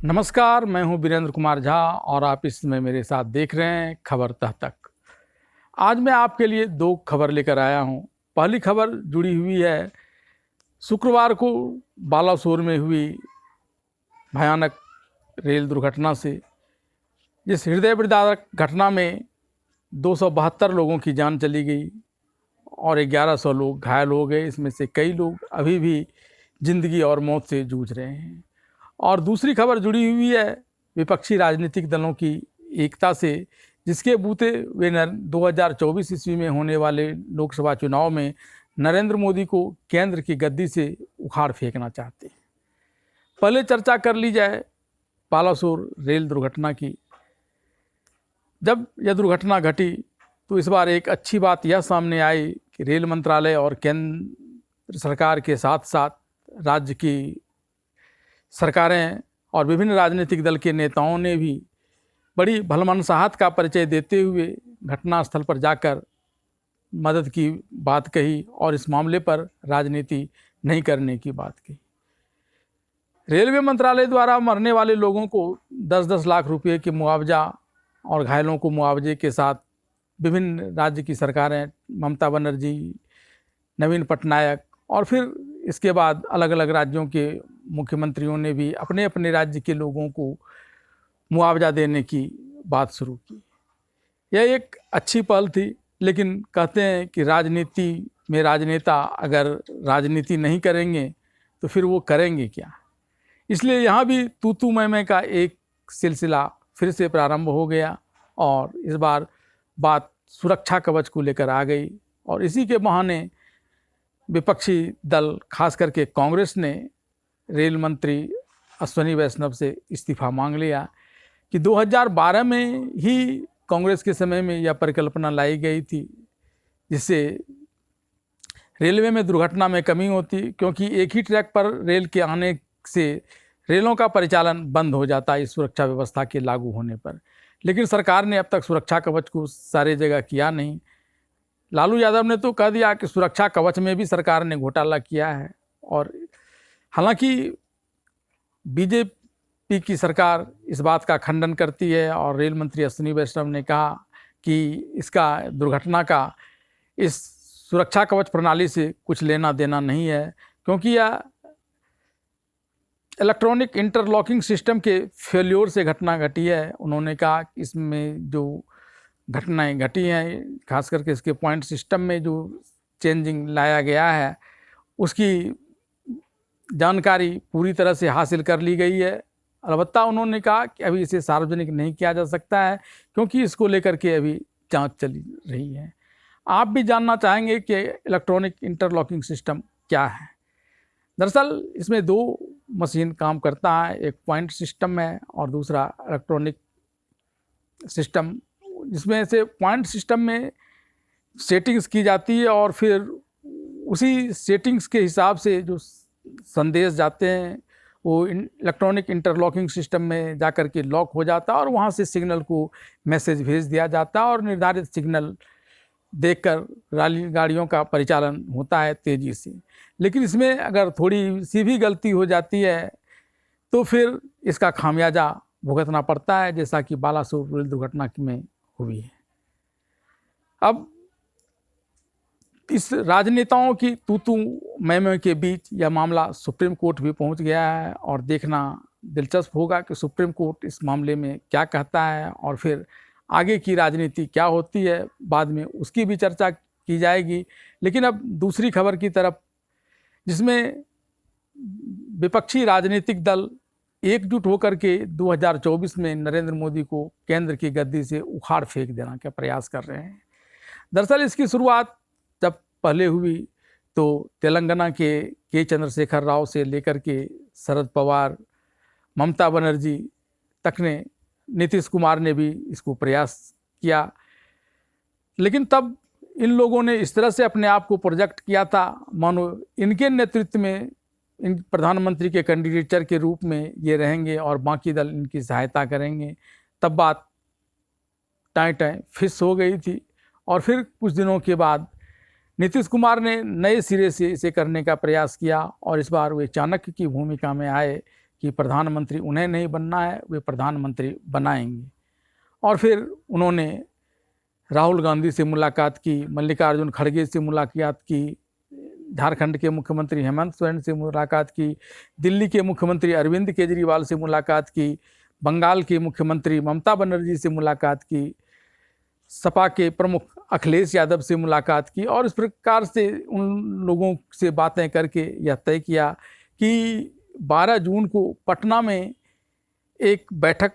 नमस्कार, मैं हूं वीरेंद्र कुमार झा और आप इस समय मेरे साथ देख रहे हैं खबर तह तक। आज मैं आपके लिए दो खबर लेकर आया हूं। पहली खबर जुड़ी हुई है शुक्रवार को बालासोर में हुई भयानक रेल दुर्घटना से। जिस हृदय विदारक घटना में 272 लोगों की जान चली गई और 1100 लोग घायल हो गए। इसमें से कई लोग अभी भी जिंदगी और मौत से जूझ रहे हैं। और दूसरी खबर जुड़ी हुई है विपक्षी राजनीतिक दलों की एकता से, जिसके बूते वे 2024 ईस्वी में होने वाले लोकसभा चुनाव में नरेंद्र मोदी को केंद्र की गद्दी से उखाड़ फेंकना चाहते हैं। पहले चर्चा कर ली जाए बालासोर रेल दुर्घटना की। जब यह दुर्घटना घटी तो इस बार एक अच्छी बात यह सामने आई कि रेल मंत्रालय और केंद्र सरकार के साथ साथ राज्य की सरकारें और विभिन्न राजनीतिक दल के नेताओं ने भी बड़ी भलमनसाहत का परिचय देते हुए घटनास्थल पर जाकर मदद की बात कही और इस मामले पर राजनीति नहीं करने की बात कही। रेलवे मंत्रालय द्वारा मरने वाले लोगों को 10-10 लाख रुपए के मुआवजा और घायलों को मुआवजे के साथ विभिन्न राज्य की सरकारें, ममता बनर्जी, नवीन पटनायक और फिर इसके बाद अलग अलग राज्यों के मुख्यमंत्रियों ने भी अपने अपने राज्य के लोगों को मुआवजा देने की बात शुरू की। यह एक अच्छी पहल थी, लेकिन कहते हैं कि राजनीति में राजनेता अगर राजनीति नहीं करेंगे तो फिर वो करेंगे क्या। इसलिए यहाँ भी तू मैं का एक सिलसिला फिर से प्रारंभ हो गया और इस बार बात सुरक्षा कवच को लेकर आ गई। और इसी के बहाने विपक्षी दल खास करके कांग्रेस ने रेल मंत्री अश्विनी वैष्णव से इस्तीफा मांग लिया कि 2012 में ही कांग्रेस के समय में यह परिकल्पना लाई गई थी जिससे रेलवे में दुर्घटना में कमी होती, क्योंकि एक ही ट्रैक पर रेल के आने से रेलों का परिचालन बंद हो जाता इस सुरक्षा व्यवस्था के लागू होने पर। लेकिन सरकार ने अब तक सुरक्षा कवच को सारे जगह किया नहीं। लालू यादव ने तो कह दिया कि सुरक्षा कवच में भी सरकार ने घोटाला किया है। और हालांकि बीजेपी की सरकार इस बात का खंडन करती है और रेल मंत्री अश्विनी वैष्णव ने कहा कि इसका दुर्घटना का इस सुरक्षा कवच प्रणाली से कुछ लेना देना नहीं है, क्योंकि यह इलेक्ट्रॉनिक इंटरलॉकिंग सिस्टम के फेल्योर से घटना घटी है। उन्होंने कहा कि इसमें जो घटनाएं घटी हैं, खास करके इसके पॉइंट सिस्टम में जो चेंजिंग लाया गया है उसकी जानकारी पूरी तरह से हासिल कर ली गई है। अलबत्ता उन्होंने कहा कि अभी इसे सार्वजनिक नहीं किया जा सकता है, क्योंकि इसको लेकर के अभी जांच चली रही है। आप भी जानना चाहेंगे कि इलेक्ट्रॉनिक इंटरलॉकिंग सिस्टम क्या है। दरअसल इसमें दो मशीन काम करता है, एक पॉइंट सिस्टम है और दूसरा इलेक्ट्रॉनिक सिस्टम, जिसमें से पॉइंट सिस्टम में सेटिंग्स की जाती है और फिर उसी सेटिंग्स के हिसाब से जो संदेश जाते हैं वो इलेक्ट्रॉनिक इंटरलॉकिंग सिस्टम में जाकर के लॉक हो जाता है और वहाँ से सिग्नल को मैसेज भेज दिया जाता है और निर्धारित सिग्नल देखकर गाड़ियों का परिचालन होता है तेज़ी से। लेकिन इसमें अगर थोड़ी सी भी गलती हो जाती है तो फिर इसका खामियाजा भुगतना पड़ता है, जैसा कि बालासोर रेल दुर्घटना में हुई है। अब इस राजनेताओं की तू मैं के बीच यह मामला सुप्रीम कोर्ट भी पहुंच गया है और देखना दिलचस्प होगा कि सुप्रीम कोर्ट इस मामले में क्या कहता है और फिर आगे की राजनीति क्या होती है। बाद में उसकी भी चर्चा की जाएगी। लेकिन अब दूसरी खबर की तरफ, जिसमें विपक्षी राजनीतिक दल एकजुट होकर के 2024 में नरेंद्र मोदी को केंद्र की गद्दी से उखाड़ फेंक देना का प्रयास कर रहे हैं। दरअसल इसकी शुरुआत जब पहले हुई तो तेलंगाना के चंद्रशेखर राव से लेकर के शरद पवार, ममता बनर्जी तक ने, नीतीश कुमार ने भी इसको प्रयास किया। लेकिन तब इन लोगों ने इस तरह से अपने आप को प्रोजेक्ट किया था मानो इनके नेतृत्व में इन प्रधानमंत्री के कैंडिडेचर के रूप में ये रहेंगे और बाकी दल इनकी सहायता करेंगे। तब बात टाई फिस हो गई थी। और फिर कुछ दिनों के बाद नीतीश कुमार ने नए सिरे से इसे करने का प्रयास किया और इस बार वे चाणक्य की भूमिका में आए कि प्रधानमंत्री उन्हें नहीं बनना है, वे प्रधानमंत्री बनाएंगे। और फिर उन्होंने राहुल गांधी से मुलाकात की, मल्लिकार्जुन खड़गे से मुलाकात की, झारखंड के मुख्यमंत्री हेमंत सोरेन से मुलाकात की, दिल्ली के मुख्यमंत्री अरविंद केजरीवाल से मुलाकात की, बंगाल के मुख्यमंत्री ममता बनर्जी से मुलाकात की, सपा के प्रमुख अखिलेश यादव से मुलाकात की, और इस प्रकार से उन लोगों से बातें करके यह तय किया कि 12 जून को पटना में एक बैठक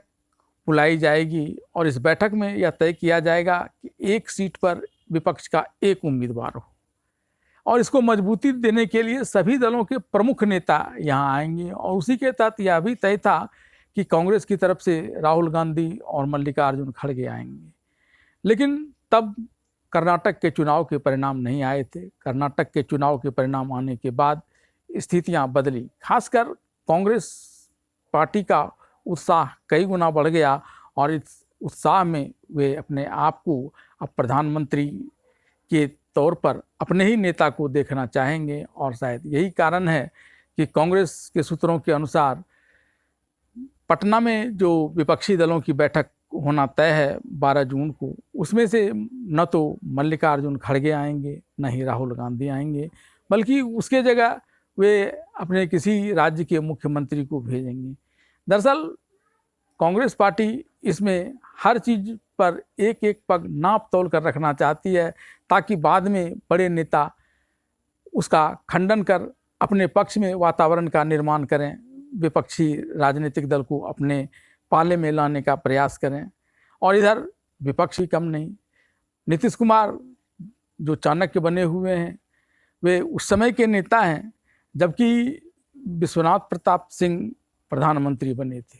बुलाई जाएगी और इस बैठक में यह तय किया जाएगा कि एक सीट पर विपक्ष का एक उम्मीदवार हो, और इसको मजबूती देने के लिए सभी दलों के प्रमुख नेता यहाँ आएंगे। और उसी के तहत यह भी तय था कि कांग्रेस की तरफ से राहुल गांधी और मल्लिकार्जुन खड़गे आएंगे। लेकिन तब कर्नाटक के चुनाव के परिणाम नहीं आए थे। कर्नाटक के चुनाव के परिणाम आने के बाद स्थितियां बदली, खासकर कांग्रेस पार्टी का उत्साह कई गुना बढ़ गया और इस उत्साह में वे अपने आप को अब प्रधानमंत्री के तौर पर अपने ही नेता को देखना चाहेंगे। और शायद यही कारण है कि कांग्रेस के सूत्रों के अनुसार पटना में जो विपक्षी दलों की बैठक होना तय है 12 जून को, उसमें से न तो मल्लिकार्जुन खड़गे आएंगे न ही राहुल गांधी आएंगे, बल्कि उसके जगह वे अपने किसी राज्य के मुख्यमंत्री को भेजेंगे। दरअसल कांग्रेस पार्टी इसमें हर चीज़ पर एक एक पग नाप तोल कर रखना चाहती है, ताकि बाद में बड़े नेता उसका खंडन कर अपने पक्ष में वातावरण का निर्माण करें, विपक्षी राजनीतिक दल को अपने पाले में लाने का प्रयास करें। और इधर विपक्षी कम नहीं, नीतीश कुमार जो चाणक्य बने हुए हैं, वे उस समय के नेता हैं जबकि विश्वनाथ प्रताप सिंह प्रधानमंत्री बने थे।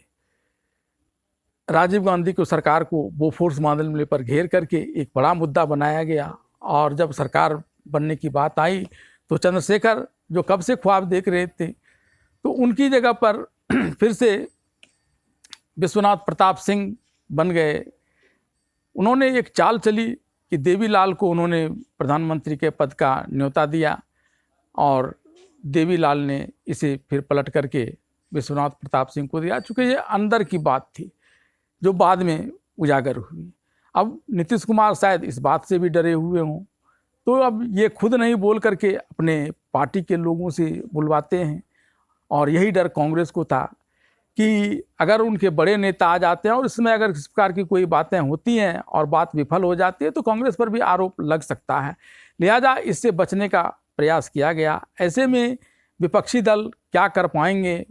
राजीव गांधी को सरकार को बोफोर्स मामले पर घेर करके एक बड़ा मुद्दा बनाया गया, और जब सरकार बनने की बात आई तो चंद्रशेखर जो कब से ख्वाब देख रहे थे, तो उनकी जगह पर फिर से विश्वनाथ प्रताप सिंह बन गए। उन्होंने एक चाल चली कि देवीलाल को उन्होंने प्रधानमंत्री के पद का न्योता दिया, और देवीलाल ने इसे फिर पलट करके विश्वनाथ प्रताप सिंह को दिया, चूँकि ये अंदर की बात थी जो बाद में उजागर हुई। अब नीतीश कुमार शायद इस बात से भी डरे हुए हों, तो अब ये खुद नहीं बोल करके अपने पार्टी के लोगों से बुलवाते हैं। और यही डर कांग्रेस को था कि अगर उनके बड़े नेता आ जाते हैं और इसमें अगर इस प्रकार की कोई बातें होती हैं और बात विफल हो जाती है तो कांग्रेस पर भी आरोप लग सकता है, लिहाजा इससे बचने का प्रयास किया गया। ऐसे में विपक्षी दल क्या कर पाएंगे